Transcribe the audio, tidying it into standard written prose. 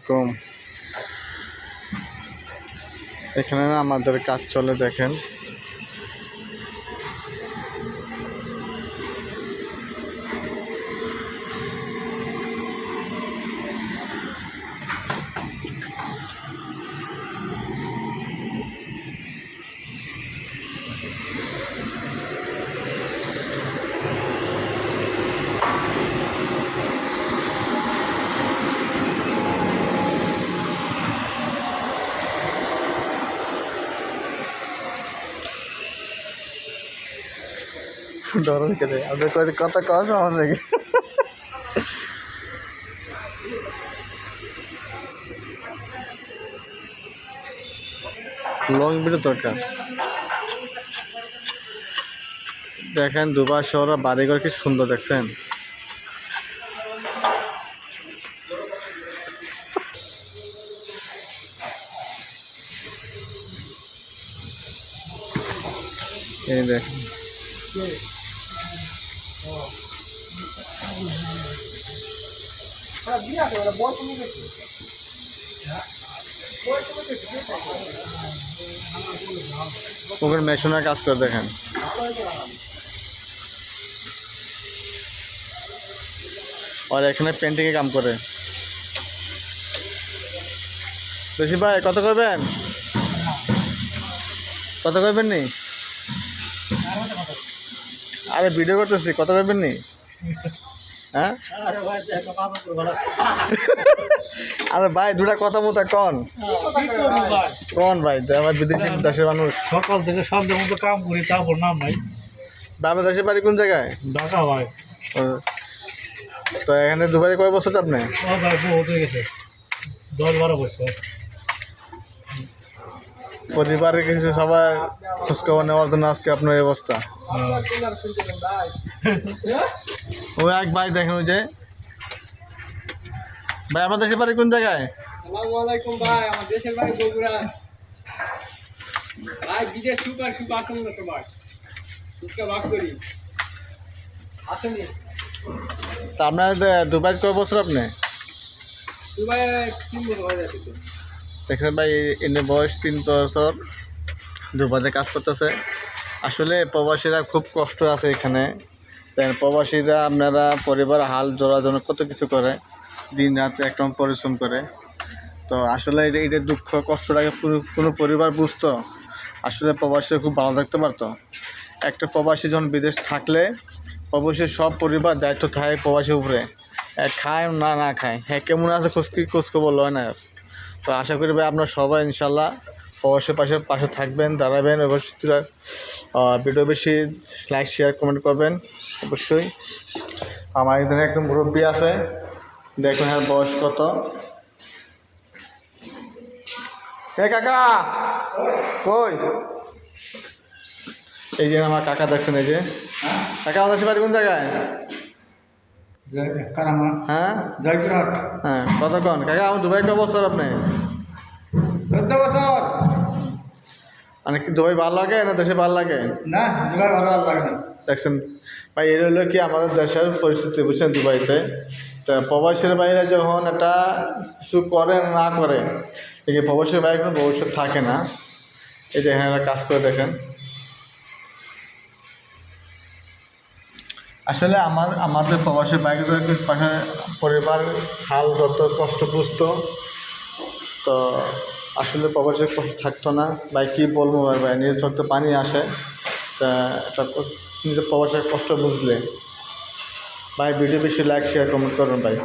আলাইকুম। এখানে আমাদের কাজ চলে দেখেন। ডর কেটে আপনি কথা কম আমার নাকি লং ভিডিও দরকার। দেখেন দুবাই শহরের বাড়িঘর কি সুন্দর দেখছেন। এই দেখেন ওখানে মেশিনের কাজ করে দেখেন। আর এখানে পেন্টিংয়ে কাম করে। বেশি ভাই কত করবেন, কত করবেন নি? আরে ভিডিও করতেছি, কত করবেন নি? হ্যাঁ আরে ভাই দুটা কথা মতো কন ভাই, আমার বিদেশি দেশের মানুষ সকাল থেকে সন্ধ্যের মতো কাম করি, তারপর নাম নাই। আপনার দেশের বাড়ি কোন জায়গায়? ঢাকা ভাই। তো এখানে দুবাই কয় বছর আপনি? হতে গেছে 10-12 বছর। পরিবারের কিছু সবাই খোঁজখবর নেওয়ার জন্য আজকে আপনার এই অবস্থা। ওই এক ভাই দেখেন, ওই যে ভাই আপনার দেশের বাড়ি কোন জায়গায়? আসসালামু আলাইকুম ভাই, আমার দেশের বাড়ি বগুড়া। ভাই বিদেশ সুখ আর সুখ আসেন না সবাই, সুখটা ভাগ করি। আসেনি তা আপনার দুবাই কয় বছর আপনি? দুবাই 3 বছর হয়ে যাচ্ছে। দেখেন ভাই এনে বয়স 3 বছর দুবাইতে কাজ করতেছে। আসলে প্রবাসীরা খুব কষ্ট আছে এখানে। প্রবাসীরা আপনারা পরিবার হাল ধরার জন্য কত কিছু করে, দিন রাত একদম পরিশ্রম করে। তো আসলে এটা দুঃখ কষ্টটাকে কোনো পরিবার বুঝতো, আসলে প্রবাসীরা খুব ভালো থাকতে পারতো। একটা প্রবাসী যখন বিদেশ থাকলে অবশ্যই সব পরিবার দায়িত্ব থাকে প্রবাসীর উপরে, খায় না খায়, হ্যাঁ কেমন আছে খোঁজখবর লয় না। তো আশা করি ভাই আপনার সবাই ইনশাল্লাহ প্রবাসীর পাশে থাকবেন, দাঁড়াবেন। অবশ্যই ভিডিও বেশি লাইক শেয়ার কমেন্ট করবেন অবশ্যই। আমার এখানে একদম মুরব্বী আছে, দেখুন হ্যাঁ বয়স কত। হে কাকা কই? এই যে আমার কাকা দেখছেন, এই যে কাকা আমাদের বাড়ি কোন জায়গায়? হ্যাঁ জয়পুরহাট। হ্যাঁ কতক্ষণ কাকা? আমার দুবাই কয় বছর আপনি? 14 বছর। মানে কি দুবাই ভালো লাগে না দেশে ভালো লাগে? না, দুবাই ভালো লাগে না। দেখছেন ভাই, এর হলো কি আমাদের দেশের পরিস্থিতি বুঝছেন। দুবাইতে তা প্রবাসীর বাইরে যখন একটা কিছু করে না করে, এই যে প্রবাসীর বাইরে কোনো ভবিষ্যৎ থাকে না। এই যে এখানে কাজ করে দেখেন। আসলে আমাদের প্রবাসীর বাইরে পাশে পরিবার হাল যত কষ্ট বুঝত, তো আসলে প্রবাসীর কষ্ট থাকতো না। ভাই কী বলবো ভাই, নিজের চোখে পানি আসে। তা এটা নিজের প্রবাসের কষ্ট বুঝলে ভাই ভিডিও বেশি লাইক শেয়ার কমেন্ট করুন ভাই।